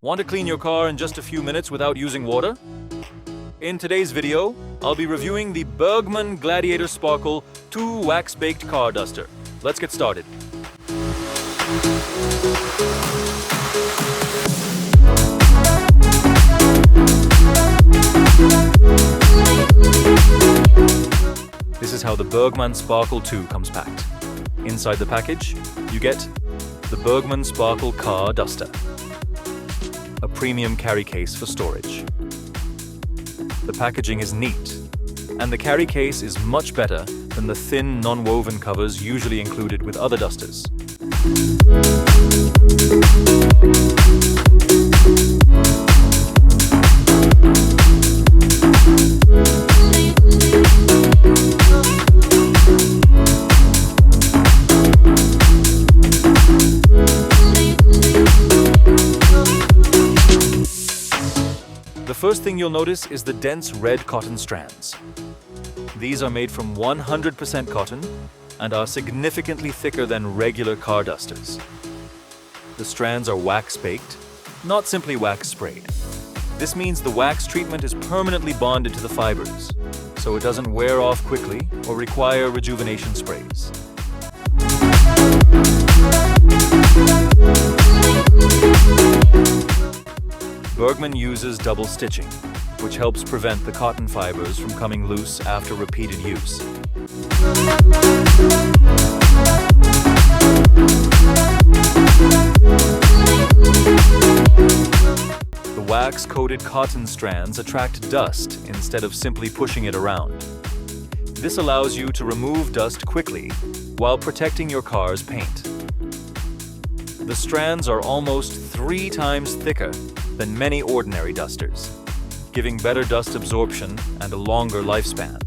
Want to clean your car in just a few minutes without using water? In today's video, I'll be reviewing the Bergmann Gladiator Sparkle 2 wax-baked car duster. Let's get started. This is how the Bergmann Sparkle 2 comes packed. Inside the package, you get the Bergmann Sparkle car duster, a premium carry case for storage. The packaging is neat, and the carry case is much better than the thin, non-woven covers usually included with other dusters. The first thing you'll notice is the dense red cotton strands. These are made from 100% cotton and are significantly thicker than regular car dusters. The strands are wax-baked, not simply wax-sprayed. This means the wax treatment is permanently bonded to the fibers, so it doesn't wear off quickly or require rejuvenation sprays. Bergmann uses double stitching, which helps prevent the cotton fibers from coming loose after repeated use. The wax-coated cotton strands attract dust instead of simply pushing it around. This allows you to remove dust quickly while protecting your car's paint. The strands are almost 3 times thicker than many ordinary dusters, giving better dust absorption and a longer lifespan.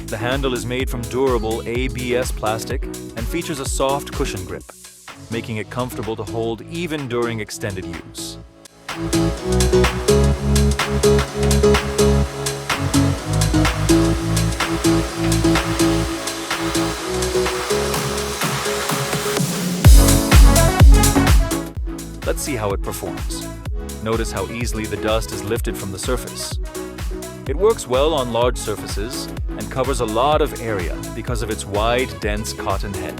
The handle is made from durable ABS plastic and features a soft cushion grip, making it comfortable to hold even during extended use. Let's see how it performs. Notice how easily the dust is lifted from the surface. It works well on large surfaces and covers a lot of area because of its wide, dense cotton head.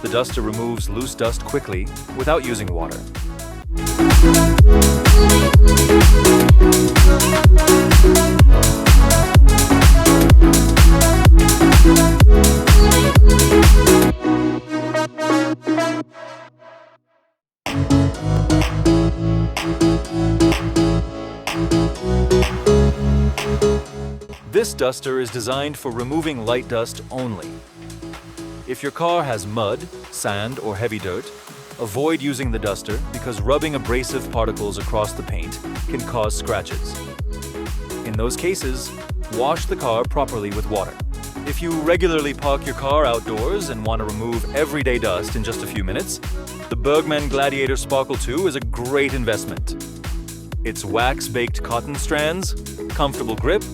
The duster removes loose dust quickly without using water. This duster is designed for removing light dust only. If your car has mud, sand, or heavy dirt, avoid using the duster because rubbing abrasive particles across the paint can cause scratches. In those cases, wash the car properly with water. If you regularly park your car outdoors and want to remove everyday dust in just a few minutes, the Bergmann Gladiator Sparkle 2 is a great investment. Its wax-baked cotton strands, comfortable grip,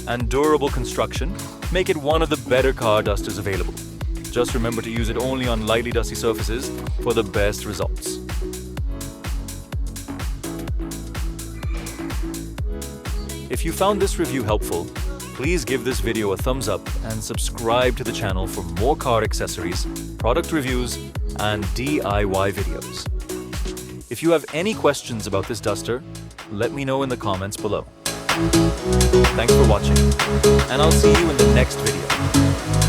and durable construction make it one of the better car dusters available. Just remember to use it only on lightly dusty surfaces for the best results. If you found this review helpful, please give this video a thumbs up and subscribe to the channel for more car accessories, product reviews, and DIY videos. If you have any questions about this duster, let me know in the comments below. Thanks for watching, and I'll see you in the next video.